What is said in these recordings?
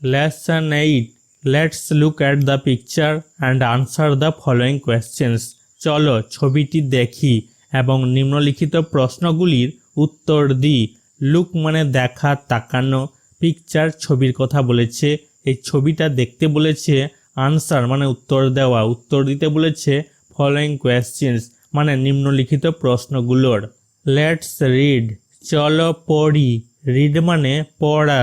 Lesson 8. Let's look at the picture and answer the following questions. চলো ছবিটি দেখি এবং নিম্নলিখিত প্রশ্নগুলির উত্তর দিই। লুক মানে দেখা, তাকানো, পিকচার ছবির কথা বলেছে, এই ছবিটা দেখতে বলেছে, আনসার মানে উত্তর দেওয়া, উত্তর দিতে বলেছে ফলোয়িং কোয়েশ্চেন্স মানে নিম্নলিখিত প্রশ্নগুলোর। লেটস রিড, চলো পড়ি। রিড মানে পড়া।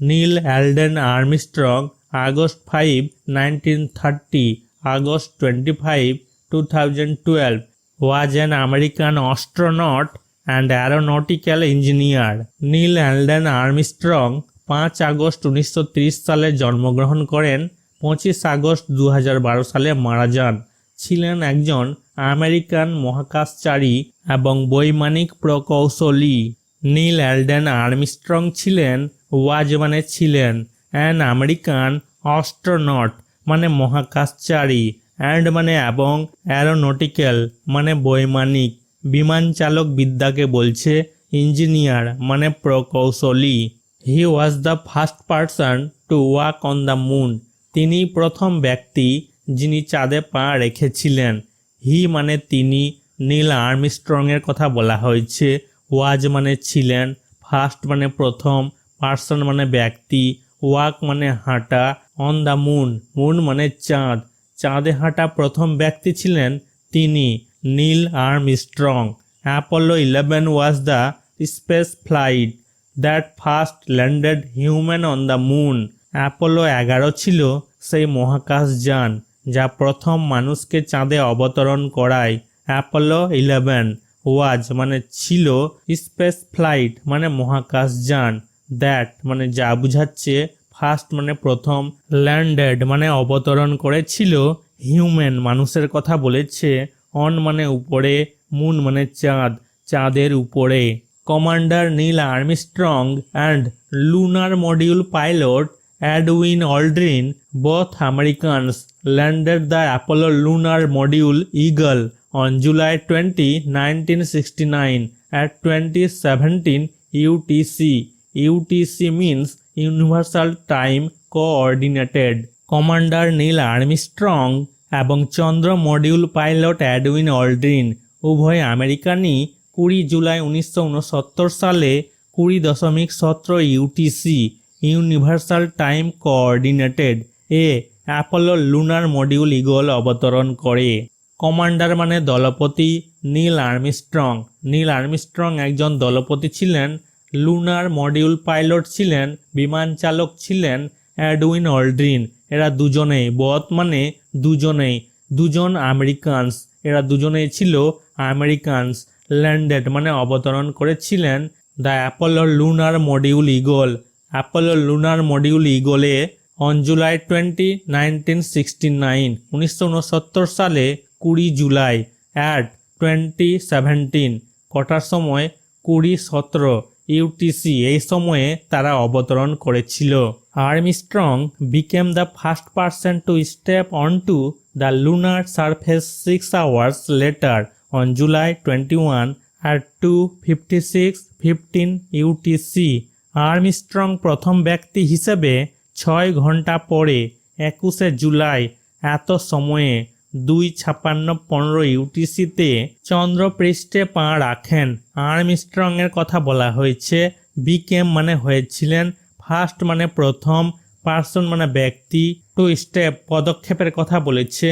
নীল Alden Armstrong August 5, 1930, August 25, 2012 was an American astronaut and aeronautical engineer. Neil Alden Armstrong 5 August 1930 সালে জন্মগ্রহণ করেন, 25 আগস্ট 2012 সালে মারা যান। ছিলেন একজন আমেরিকান মহাকাশচারী এবং বৈমানিক প্রকৌশলী। নীল অ্যালডেন আর্মস্ট্রং ছিলেন, ওয়াজ মানে ছিলেন, অ্যান আমেরিকান অস্ট্রোনট মানে মহাকাশচারী, অ্যান্ড মানে এবং, অ্যারোনটিক্যাল মানে বৈমানিক, বিমান চালক বিদ্যাকে বলছে, ইঞ্জিনিয়ার মানে প্রকৌশলী। He was the first person to walk on the moon, তিনি প্রথম ব্যক্তি যিনি চাঁদে পা রেখেছিলেন। হি মানে তিনি, নীল আর্মস্ট্রংয়ের কথা বলা হয়েছে, ওয়াজ মানে ছিলেন, ফার্স্ট মানে প্রথম, পারসন মানে ব্যক্তি, ওয়াক মানে হাঁটা, অন দ্য মুন, মুন মানে চাঁদ, চাঁদে হাঁটা প্রথম ব্যক্তি ছিলেন তিনি, Neil Armstrong. Apollo 11 was the space flight that first landed human on the moon, Apollo 11 ছিল সেই মহাকাশযান যা প্রথম মানুষকে চাঁদে অবতরণ করায়। অ্যাপোলো 11 ওয়াজ মানে ছিল, স্পেস ফ্লাইট মানে মহাকাশযান, দ্যাট মানে যা বুঝাচ্ছে, ফার্স্ট মানে প্রথম, ল্যান্ডেড মানে অবতরণ করেছিল, হিউম্যান মানুষের কথা বলেছে, অন মানে উপরে, মুন মানে চাঁদ, চাঁদের উপরে। Commander Neil Armstrong and lunar module pilot Edwin Aldrin, both Americans, landed the Apollo lunar module Eagle on July 20, 1969 at 2017 UTC. UTC means Universal Time Coordinated. Commander Neil Armstrong এবং চন্দ্র module pilot Edwin Aldrin উভয় আমেরিকানই 20 জুলাই 1969 সালে 20.17 UTC universal time coordinated এ Apollo lunar module Eagle অবতরণ করে। Commander মানে দলপতি, নীল আর্মস্ট্রং, নীল আর্মস্ট্রং একজন দলপতি ছিলেন, লুনার মডিউল পাইলট ছিলেন, বিমান চালক ছিলেন এডউইন অল্ড্রিন। এরা দুজনেই, বথ মানে দুজনেই, দুজন আমেরিকানস, এরা দুজনেই ছিল আমেরিকানস। ল্যান্ডেড মানে অবতরণ করেছিলেন the Apollo lunar module Eagle, Apollo lunar module ইগলে অন জুলাই 20, 1969 1969 সালে 20 জুলাই অ্যাট 2017 কটার সময় 20:17 ইউটিসি এই সময়ে তারা অবতরণ করেছিল। Armstrong became the first person two step on to the lunar surface 6 hours later on July 21 at 2:56:15 UTC. Armstrong প্রথম ব্যক্তি হিসেবে 6 ঘন্টা পরে 21 জুলাই এত সময়ে 2:56:15 ইউটিসিতে চন্দ্রপৃষ্ঠে পা রাখেন। আর্মস্ট্রং এর কথা বলা হয়েছে, বিকেম মানে হয়েছিলেন, ফার্স্ট মানে প্রথম, পারসন মানে ব্যক্তি, টু স্টেপ পদক্ষেপের কথা বলেছে,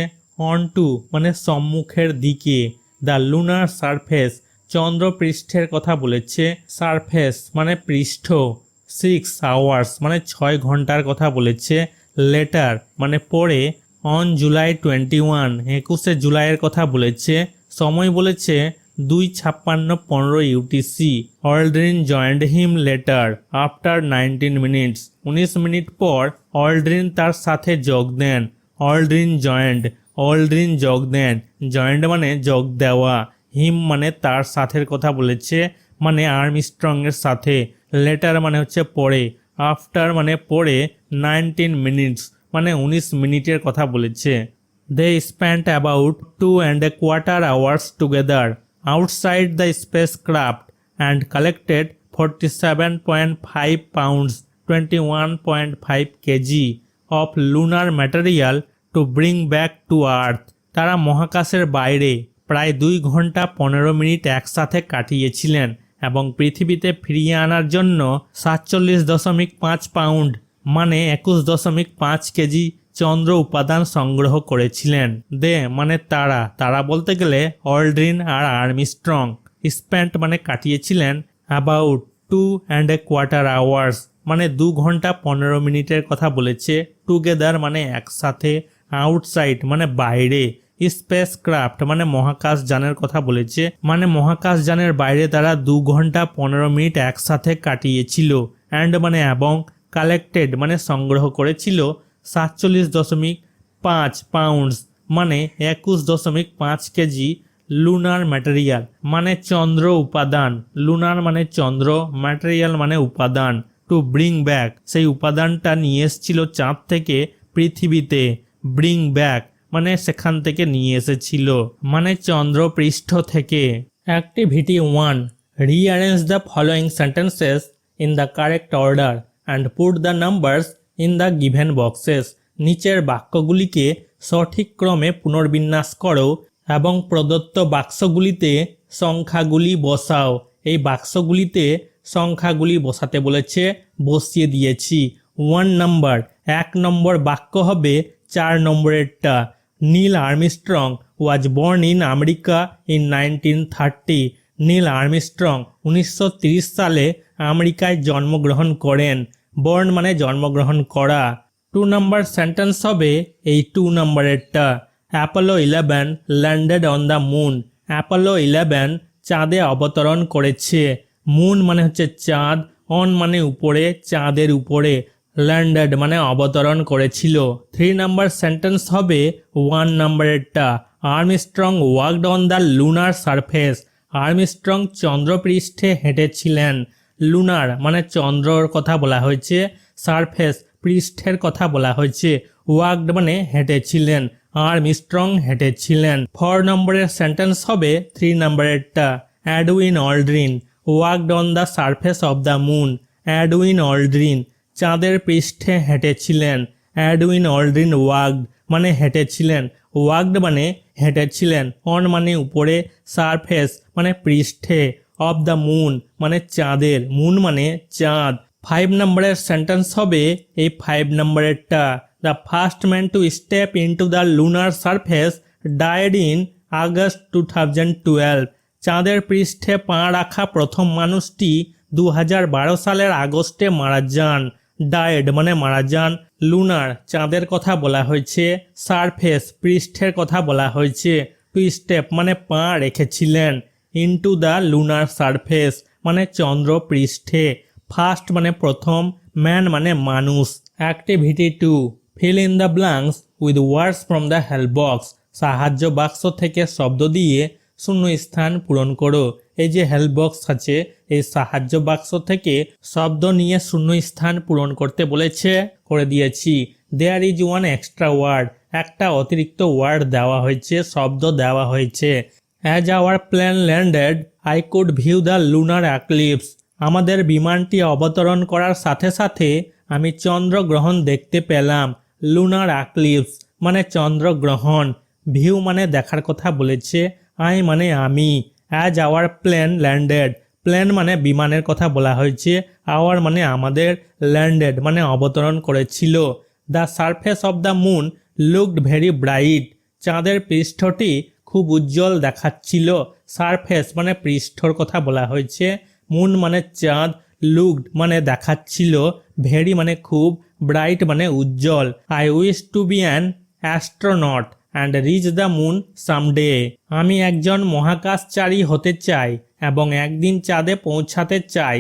অন টু মানে সম্মুখের দিকে, দ্য লুনার সারফেস চন্দ্রপৃষ্ঠের কথা বলেছে, সারফেস মানে পৃষ্ঠ, 6 hours মানে 6 ঘন্টার কথা বলেছে, লেটার মানে পরে, অন জুলাই 21 21 জুলাইয়ের কথা বলেছে, সময় বলেছে 2:56:15 ইউটিসি। অল্ড্রিন জয়েন্ড হিম লেটার আফটার 19 মিনিটস, 19 মিনিট পর অল্ড্রিন তার সাথে যোগ দেন। অল্ড্রিন জয়েন্ড, অল্ড্রিন যোগ দেন, জয়েন্ট মানে যোগ দেওয়া, হিম মানে তার সাথের কথা বলেছে, মানে আর্মস্ট্রং এর সাথে, লেটার মানে হচ্ছে পরে, আফটার মানে পরে, 19 মিনিটস মানে 19 মিনিটের কথা বলেছে। They spent about 2.25 hours together outside the spacecraft and collected 47.5 pounds 21.5 kg of lunar material to bring back to Earth. তারা মহাকাশের বাইরে প্রায় 2 ঘন্টা 15 মিনিট একসাথে কাটিয়েছিলেন এবং পৃথিবীতে ফিরিয়ে আনার জন্য 47.5 পাউন্ড মানে 21.5 কেজি চন্দ্র উপাদান সংগ্রহ করেছিলেন। দে মানে তারা বলতে গেলে অল্ড্রিন আর আর্মস্ট্রং স্পেন্ট মানে কাটিয়েছিলেন অ্যাবাউট 2.25 আওয়ার্স মানে 2 ঘন্টা 15 মিনিটের কথা বলেছে। টুগেদার মানে একসাথে, আউটসাইড মানে বাইরে, স্পেস ক্রাফট মানে মহাকাশ যানের কথা বলেছে, মানে মহাকাশ যানের বাইরে তারা 2 ঘন্টা 15 মিনিট একসাথে কাটিয়েছিল। অ্যান্ড মানে এবং, কালেক্টেড মানে সংগ্রহ করেছিল 47.5 পাউন্ডস মানে 21.5 কেজি লুনার ম্যাটেরিয়াল মানে চন্দ্র উপাদান, লুনার মানে চন্দ্র, ম্যাটেরিয়াল মানে উপাদান, টু ব্রিং ব্যাক সেই উপাদানটা নিয়ে এসেছিল চাঁদ থেকে পৃথিবীতে, ব্রিং ব্যাক মানে সেখান থেকে নিয়ে এসেছিল মানে চন্দ্র পৃষ্ঠ থেকে। Activity 1, rearrange the following sentences in the correct order and put the numbers in the given boxes. নিচের বাক্যগুলিকে সঠিক ক্রমে পুনর্বিন্যাস করো এবং প্রদত্ত বাক্সগুলিতে সংখ্যাগুলি বসাও। এই বাক্সগুলিতে সংখ্যাগুলি বসাতে বলেছে, বসিয়ে দিয়েছি। 1 নাম্বার, 1 নম্বর বাক্য হবে 4 নম্বরেরটা। Neil Armstrong was born in America in 1930। Neil Armstrong 1930 সালে আমেরিকায় জন্মগ্রহণ করেন। বর্ন মানে জন্মগ্রহণ করা। 2 নম্বর সেন্টেন্স হবে এই 2 নম্বরেরটা। Apollo 11 landed on the moon. Apollo 11 চাঁদে অবতরণ করেছে। মুন মানে হচ্ছে চাঁদ, অন মানে উপরে, চাঁদের উপরে, ল্যান্ডেড মানে অবতরণ করেছিল। 3 নম্বর সেন্টেন্স হবে 1 নম্বরেরটা। Armstrong walked on the lunar surface. Armstrong চন্দ্রপৃষ্ঠে হেঁটেছিলেন। লুনার মানে চন্দ্রর কথা বলা হয়েছে, সারফেস পৃষ্ঠের কথা বলা হয়েছে, ওয়াকড মানে হেঁটেছিলেন, আর্মস্ট্রং হেঁটেছিলেন। 4 নম্বরের সেন্টেন্স হবে 3 নম্বরেরটা। Edwin Aldrin walked on the surface of the moon. Edwin Aldrin চাঁদের পৃষ্ঠে হেঁটেছিলেন। এডউইন অল্ড্রিন ওয়াকড মানে হেঁটেছিলেন, ওয়াকড মানে হেঁটেছিলেন, অন মানে উপরে, সারফেস মানে পৃষ্ঠে, অব দ্য মুন মানে চাঁদের, মুন মানে চাঁদ। 5 নম্বরের সেন্টেন্স হবে এই 5 নম্বরেরটা। The first man to step into the lunar surface died in August 2012। চাঁদের পৃষ্ঠে পা রাখা প্রথম মানুষটি 2012 সালের আগস্টে মারা যান। ডায়েড মানে মারা যান। লুনার চাঁদের কথা বলা হয়েছে, সারফেস পৃষ্ঠের কথা বলা হয়েছে, টু স্টেপ মানে পা রেখেছিলেন, ইনটু দ্য লুনার সারফেস মানে চন্দ্র পৃষ্ঠে, ফার্স্ট মানে প্রথম, ম্যান মানে মানুষ। Activity 2, fill in the blanks with words from the help box. সাহায্য বাক্স থেকে শব্দ দিয়ে শূন্য স্থান পূরণ করো। এই যে হেল্প বক্স আছে, এই সাহায্য বাক্স থেকে শব্দ নিয়ে শূন্য স্থান পূরণ করতে বলেছে, করে দিয়েছি। There is one extra word, একটা অতিরিক্ত ওয়ার্ড দেওয়া হয়েছে, শব্দ দেওয়া হয়েছে। As our plane landed I could view the lunar eclipse. আমাদের বিমানটি অবতরণ করার সাথে সাথে আমি চন্দ্রগ্রহণ দেখতে পেলাম। লুনার অ্যাক্লিপস মানে চন্দ্রগ্রহণ। ভিউ মানে দেখার কথা বলেছে, আই মানে আমি। As our plane landed, plane মানে বিমানের কথা বলা হয়েছে, আওয়ার মানে আমাদের, ল্যান্ডেড মানে অবতরণ করেছিল। The surface of the moon looked very bright. চাঁদের পৃষ্ঠটি খুব উজ্জ্বল দেখাচ্ছিল। সারফেস মানে পৃষ্ঠর কথা বলা হয়েছে, মুন মানে চাঁদ, লুকড মানে দেখাচ্ছিল, ভেরি মানে খুব, ব্রাইট মানে উজ্জ্বল। I wish to be an astronaut and reach the moon someday. আমি একজন মহাকাশচারী হতে চাই এবং একদিন চাঁদে পৌঁছাতে চাই।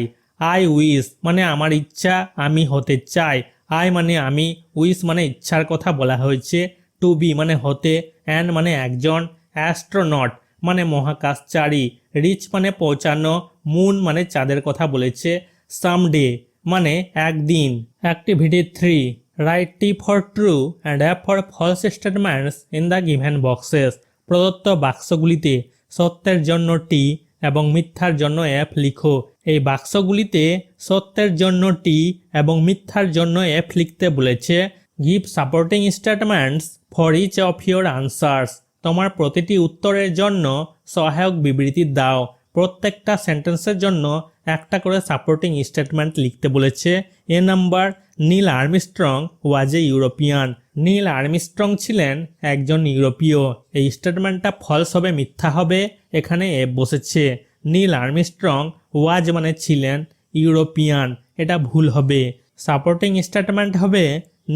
আই উইশ মানে আমার ইচ্ছা, আমি হতে চাই। আই মানে আমি, উইশ মানে ইচ্ছার কথা বলা হয়েছে, টু বি মানে হতে, অ্যান মানে একজন, অ্যাস্ট্রোনট মানে মহাকাশচারী, রিচ মানে পৌঁছানো, মুন মানে চাঁদের কথা বলেছে, সামডে মানে একদিন। Activity 3, write T for true and F for false statements in the given boxes. প্রদত্ত বাক্সগুলিতে সত্যের জন্য টি এবং মিথ্যার জন্য এফ লিখো। এই বাক্সগুলিতে সত্যের জন্য টি এবং মিথ্যার জন্য এফ লিখতে বলেছে। Give supporting statements for each of your answers. তোমার প্রতিটি উত্তরের জন্য সহায়ক বিবৃতি দাও। প্রত্যেকটা সেন্টেন্সের জন্য একটা করে সাপোর্টিং স্টেটমেন্ট লিখতে বলেছে। A number, Neil Armstrong was a European. Neil Armstrong ছিলেন একজন ইউরোপীয়। এই স্টেটমেন্টটা ফলস হবে, মিথ্যা হবে, এখানে এ বসেছে। নীল আর্মস্ট্রং ওয়াজ মানে ছিলেন, ইউরোপিয়ান এটা ভুল হবে। সাপোর্টিং স্টেটমেন্ট হবে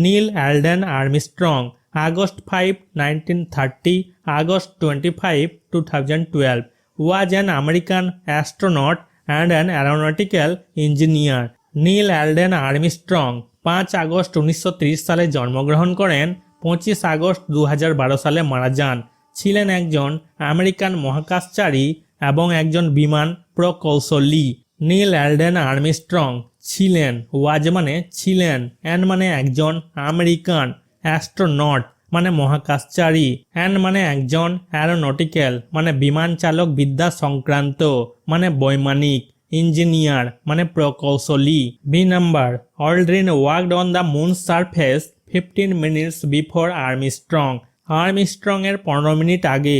Neil Alden Armstrong August 5, 1930, August 25, 2012 was an American astronaut and an aeronautical engineer. Neil Alden Armstrong 5 August 1930 সালে জন্মগ্রহণ করেন, 25 আগস্ট 2012 সালে মারা যান। ছিলেন একজন আমেরিকান মহাকাশচারী এবং একজন বিমান প্রকৌশলী। নীল অ্যালডেন আর্মস্ট্রং ছিলেন, ওয়াজ মানে ছিলেন, অ্যান মানে একজন, আমেরিকান, অ্যাস্ট্রোনট মানে মহাকাশচারী, অ্যান মানে একজন, অ্যারোনটিক্যাল মানে বিমান চালক বিদ্যা সংক্রান্ত মানে বৈমানিক, ইঞ্জিনিয়ার মানে প্রকৌশলী। B number, Aldrin walked on the moon surface 15 minutes before Armstrong. Armstrong এর 15 মিনিট আগে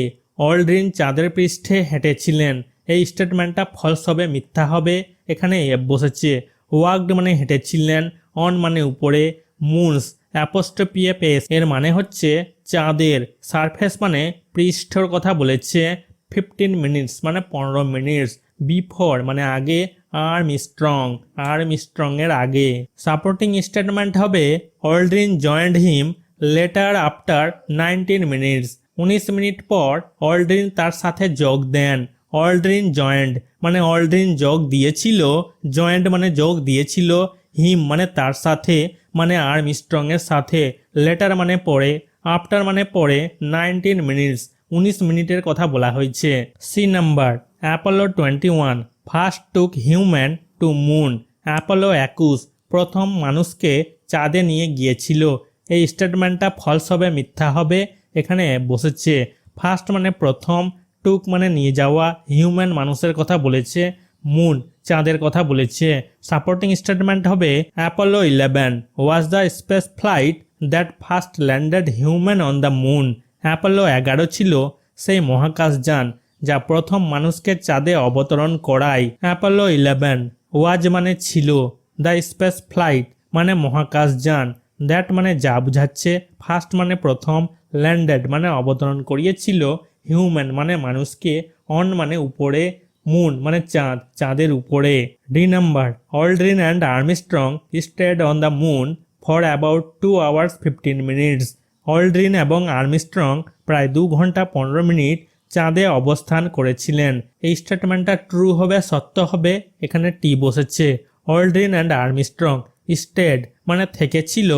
অল্ড্রিন চাঁদের পৃষ্ঠে হেঁটেছিলেন। এই স্টেটমেন্টটা ফলস হবে, মিথ্যা হবে, এখানে এফ বসেছে। ওয়াকড মানে হেঁটেছিলেন, অন মানে উপরে, মুনস অ্যাপোস্ট্রফি এস এর মানে হচ্ছে চাঁদের, সারফেস মানে পৃষ্ঠর কথা বলেছে, 15 মিনিটস মানে 15 মিনিটস, বিফোর মানে আগে, আর্মস্ট্রং এর আগে। সাপোর্টিং স্টেটমেন্ট হবে অল্ড্রিন জয়েন্ড হিম লেটার আফটার 19 মিনিটস। 19 মিনিট পর অল্ড্রিন তার সাথে যোগ দেন। অল্ড্রিন জয়েন্ট মানে অল্ড্রিন যোগ দিয়েছিল, জয়েন্ট মানে যোগ দিয়েছিল, হিম মানে তার সাথে মানে আর্মস্ট্রং এর সাথে, লেটার মানে পরে, আফটার মানে পরে, 19 মিনিটস 19 মিনিটের কথা বলা হয়েছে। C number, Apollo 21 first took human to moon. Apollo 21 প্রথম মানুষকে চাঁদে নিয়ে গিয়েছিল। এই স্টেটমেন্টটা ফলস হবে, মিথ্যা হবে, এখানে বসেছে। ফার্স্ট মানে প্রথম, টুক মানে নিয়ে যাওয়া, হিউম্যান মানুষের কথা বলেছে, মুন চাঁদের কথা বলেছে। সাপোর্টিং স্টেটমেন্ট হবে Apollo 11 was the space flight that first landed human on the moon. Apollo 11 ছিল সেই মহাকাশযান যা প্রথম মানুষকে চাঁদে অবতরণ করায়। অ্যাপোলো 11 ওয়াজ মানে ছিল, দ্য স্পেস ফ্লাইট মানে মহাকাশযান, দ্যাট মানে যা বুঝাচ্ছে, ফার্স্ট মানে প্রথম, ল্যান্ডেড মানে অবতরণ করিয়েছিল, হিউম্যান মানে মানুষকে, অন মানে উপরে, মুন মানে চাঁদ, চাঁদের উপরে। D number, Aldrin and Armstrong stayed on the moon for about 2 hours 15 minutes। Aldrin এবং আর্মস্ট্রং প্রায় 2 ঘন্টা 15 মিনিট চাঁদে অবস্থান করেছিলেন। এই স্টেটমেন্টটা ট্রু হবে, সত্য হবে, এখানে টি বসেছে। অল্ড্রিন অ্যান্ড আর্মস্ট্রং স্টেড মানে থেকেছিল,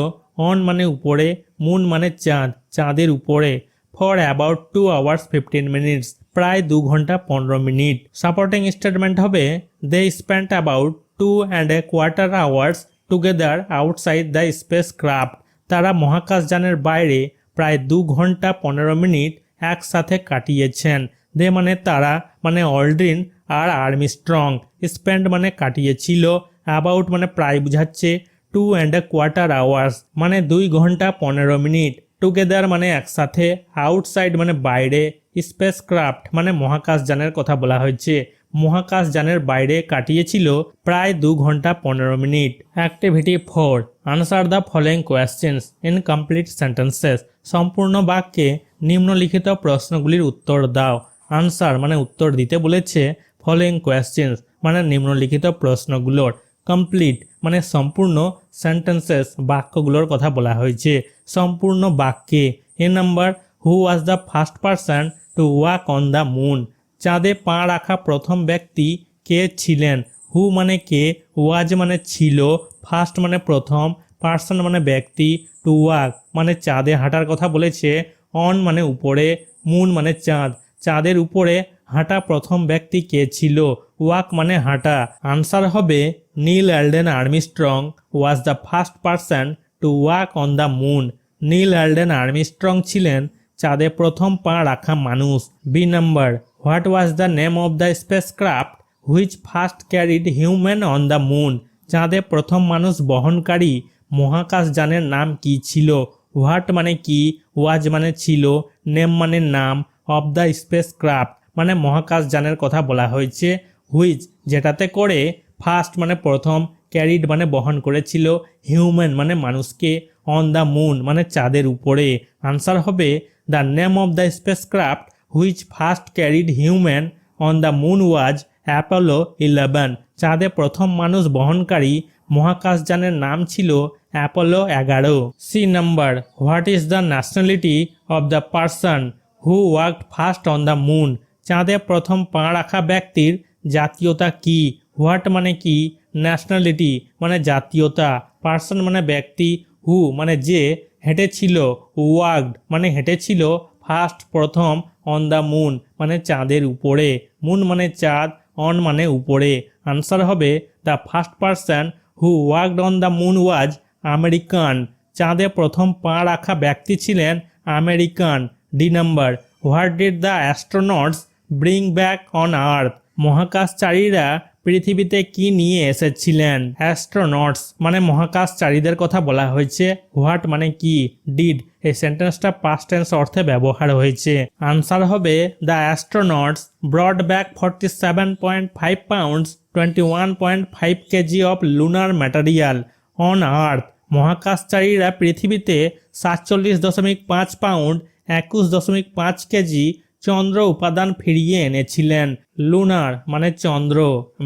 অন মানে উপরে, মুন মানে চাঁদ, চাঁদের উপরে, ফর অ্যাবাউট 2 hours 15 minutes প্রায় 2 ঘন্টা 15 মিনিট। সাপোর্টিং স্টেটমেন্ট হবে they spent about 2.25 hours together outside the space craft. তারা মহাকাশযানের বাইরে প্রায় 2 ঘন্টা 15 মিনিট একসাথে কাটিয়েছেন। দে মানে তারা মানে অল্ড্রিন আর আর্মস্ট্রং, স্পেন্ড মানে কাটিয়েছিল, অ্যাবাউট মানে প্রায় বুঝাচ্ছে, 2.25 hours মানে 2 ঘন্টা 15 মিনিট, টুগেদার মানে একসাথে, আউটসাইড মানে বাইরে, স্পেস ক্রাফট মানে মহাকাশযানের কথা বলা হয়েছে, মহাকাশযানের বাইরে কাটিয়েছিল প্রায় 2 ঘন্টা 15 minute. Activity 4, answer the following questions in complete sentences. সম্পূর্ণ বাক্যে নিম্নলিখিত প্রশ্নগুলির উত্তর দাও। আনসার মানে উত্তর দিতে বলেছে, ফলোইং কোয়েশ্চেন্স মানে নিম্নলিখিত প্রশ্নগুলোর, কমপ্লিট মানে সম্পূর্ণ, সেন্টেন্সেস বাক্যগুলোর কথা বলা হয়েছে। সম্পূর্ণ বাক্যে A number, who was the first person to walk on the moon. চাঁদে পা রাখা প্রথম ব্যক্তি কে ছিলেন। হু মানে কে, ওয়াজ মানে ছিল, ফার্স্ট মানে প্রথম, পারসন মানে ব্যক্তি, টু ওয়াক মানে চাঁদে হাঁটার কথা বলেছে, অন মানে উপরে, মুন মানে চাঁদ, চাঁদের উপরে হাঁটা প্রথম ব্যক্তি কে ছিল, ওয়াক মানে হাঁটা। আনসার হবে Neil Alden Armstrong was the first person to walk on the moon. Neil Alden Armstrong ছিলেন চাঁদে প্রথম পা রাখা মানুষ। B number, what was the name of the space craft which first carried human on the moon, চাঁদে প্রথম মানুষ বহনকারী মহাকাশযানের নাম কি ছিল? হোয়াট মানে কি, ওয়াজ মানে ছিল, নেম মানে নাম, অফ দ্য স্পেস ক্রাফট মানে মহাকাশযানের কথা বলা হয়েছে, হুইচ যেটাতে করে, ফার্স্ট মানে প্রথম, ক্যারিড মানে বহন করেছিল, হিউম্যান মানে মানুষকে, অন দ্য মুন মানে চাঁদের উপরে। আনসার হবে the name of the space craft which first carried human on the moon was Apollo 11। চাঁদে প্রথম মানুষ বহনকারী মহাকাশযানের নাম ছিল Apollo 11। C number, what is the nationality of the person who worked first on the moon, চাঁদে প্রথম পা রাখা ব্যক্তির জাতীয়তা কি? হোয়াট মানে কি, ন্যাশনালিটি মানে জাতীয়তা, পার্সন মানে ব্যক্তি, হু মানে যে হেঁটেছিল, ওয়ার্কড মানে হেঁটেছিল, ফার্স্ট প্রথম, অন দ্য মুন মানে চাঁদের উপরে, মুন মানে চাঁদ, অন মানে উপরে। আনসার হবে the first person who worked on the moon was American, চাঁদে প্রথম পা রাখা ব্যক্তি ছিলেন American. D number, what did the astronauts bring back on earth, মহাকাশচারীরা পৃথিবীতে কি নিয়ে এসেছিলেন? অ্যাস্ট্রোনটস মানে মহাকাশচারীদের কথা বলা হয়েছে, হোয়াট মানে কি, ডিড এই সেন্টেন্সটা পাস্ট টেন্স অর্থে ব্যবহার হয়েছে। আনসার হবে the astronauts brought back 47.5 pounds 21.5 KG of lunar material on earth, মহাকাশচারীরা পৃথিবীতে 47.5 পাউন্ড 21.5 কেজি চন্দ্র উপাদান ফিরিয়ে এনেছিলেন। লুনার মানে চন্দ্র,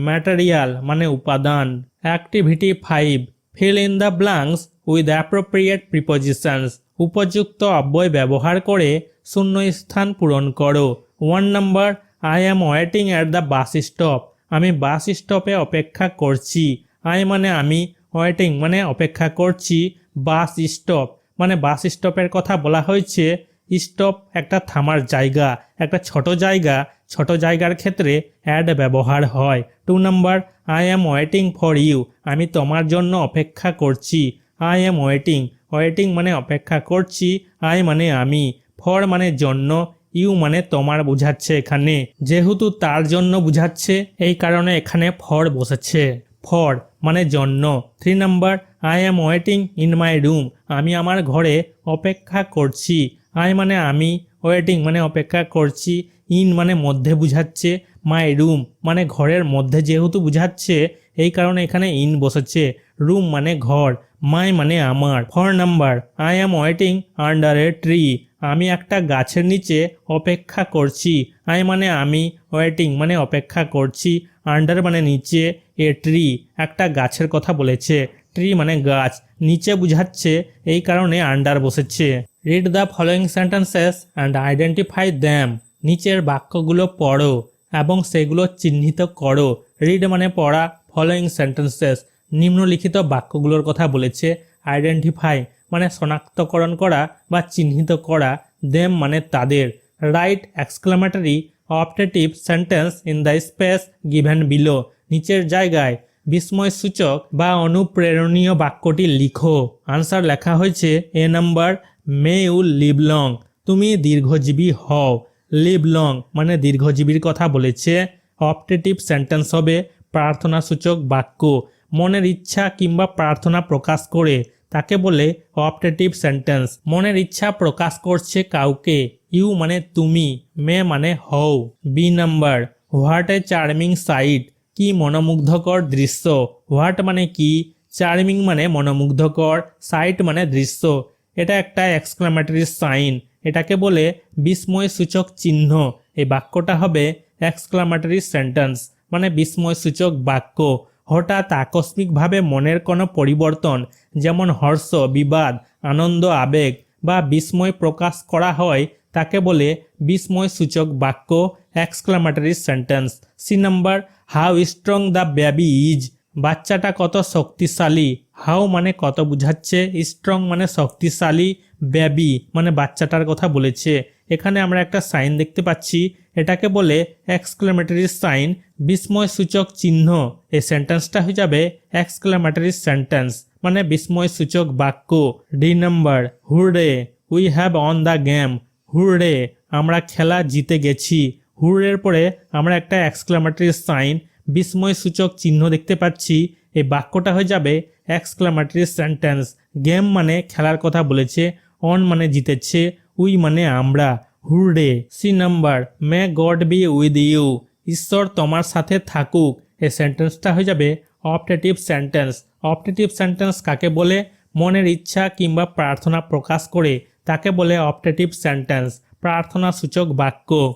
ম্যাটেরিয়াল মানে উপাদান। Activity 5, fill in the blanks with appropriate prepositions, উপযুক্ত অব্যয় ব্যবহার করে শূন্য স্থান পূরণ করো। 1 number, I am waiting at the bus stop, আমি বাস স্টপে অপেক্ষা করছি। আই মানে আমি, ওয়েটিং মানে অপেক্ষা করছি, বাস স্টপ মানে বাস স্টপের কথা বলা হয়েছে। স্টপ একটা থামার জায়গা, একটা ছোট জায়গা, ছোট জায়গার ক্ষেত্রে অ্যাড ব্যবহার হয়। 2 number, I am waiting for you, আমি তোমার জন্য অপেক্ষা করছি। আই অ্যাম ওয়েটিং, ওয়েটিং মানে অপেক্ষা করছি, আই মানে আমি, ফর মানে জন্য, ইউ মানে তোমার বোঝাচ্ছে এখানে, যেহেতু তার জন্য বোঝাচ্ছে এই কারণে এখানে ফর বসেছে, ফর মানে জন্য। 3 number, I am waiting in my room, আমি আমার ঘরে অপেক্ষা করছি। আই মানে আমি, ওয়েটিং মানে অপেক্ষা করছি, ইন মানে মধ্যে বুঝাচ্ছে, মাই রুম মানে ঘরের মধ্যে যেহেতু বুঝাচ্ছে এই কারণে এখানে ইন বসেছে। রুম মানে ঘর, মাই মানে আমার। 4 number, I am waiting under a tree, আমি একটা গাছের নিচে অপেক্ষা করছি। আই মানে আমি, ওয়েটিং মানে অপেক্ষা করছি, আন্ডার মানে নিচে, এ ট্রি একটা গাছের কথা বলেছে, ট্রি মানে গাছ, নিচে বুঝাচ্ছে এই কারণে আন্ডার বসেছে। Read the following sentences and identify them, নিচের বাক্যগুলো পড়ো এবং সেগুলো চিহ্নিত করো। রিড মানে পড়া, ফলোয়িং সেন্টেন্সেস নিম্নলিখিত বাক্যগুলোর কথা বলেছে, আইডেন্টিফাই মানে শনাক্তকরণ করা বা চিহ্নিত করা, দেম মানে তাদের। Right exclamatory optative sentence in the space given below, নিচের জায়গায় বিস্ময়সূচক বা অনুপ্রেরণীয় বাক্যটি লিখো। আনসার লেখা হয়েছে A number, may you live long, তুমি দীর্ঘজীবী হও। লিভ লং মানে দীর্ঘজীবীর কথা বলেছে। অপটেটিভ সেন্টেন্স হবে প্রার্থনাসূচক বাক্য, মনের ইচ্ছা কিংবা প্রার্থনা প্রকাশ করে তাকে বলে অপটেটিভ সেন্টেন্স। মনের ইচ্ছা প্রকাশ করছে কাউকে, ইউ মানে তুমি, মে মানে হও। B number, what a charming sight, কি মনোমুগ্ধকর দৃশ্য। হোয়াট মানে কি, চার্মিং মানে মনোমুগ্ধকর, সাইট মানে দৃশ্য। এটা একটা এক্সক্লামেটরি সাইন, এটাকে বলে বিস্ময়সূচক চিহ্ন। এই বাক্যটা হবে এক্সক্লামেটরি সেন্টেন্স মানে বিস্ময়সূচক বাক্য। হঠাৎ আকস্মিকভাবে মনের কোনো পরিবর্তন যেমন হর্ষ, বিবাদ, আনন্দ, আবেগ বা বিস্ময় প্রকাশ করা হয় তাকে বলে বিস্ময়সূচক বাক্য, exclamatory sentence. C number, how strong the baby is, বাচ্চাটা কত শক্তিশালী। হাউ মানে কত বুঝাচ্ছে, স্ট্রং মানে শক্তিশালী, বেবি মানে বাচ্চাটার কথা বলেছে। এখানে আমরা একটা সাইন দেখতে পাচ্ছি, এটাকে বলে এক্সক্লেমেটরি সাইন, বিস্ময়সূচক চিহ্ন। এই সেন্টেন্সটা হয়ে যাবে এক্সক্লেমেটরি সেন্টেন্স মানে বিস্ময়সূচক বাক্য। D number, hurray we have on the game, hurray আমরা খেলা জিতে গেছি। হুররের পরে আমরা একটা এক্সক্লেমেটরি সাইন বিস্ময়সূচক চিহ্ন দেখতে পাচ্ছি, এই বাক্যটা হয়ে যাবে এক্সক্লামেটরি সেন্টেন্স। গেম মানে খেলার কথা বলেছে, অন মানে জিতেছে, উই মানে আমরা, হুরডে। C number, may God be with you, ঈশ্বর তোমার সাথে থাকুক। এই সেন্টেন্সটা হয়ে যাবে অপটেটিভ সেন্টেন্স। অপটেটিভ সেন্টেন্স কাকে বলে? মনের ইচ্ছা কিংবা প্রার্থনা প্রকাশ করে তাকে বলে অপটেটিভ সেন্টেন্স, প্রার্থনা সূচক বাক্য।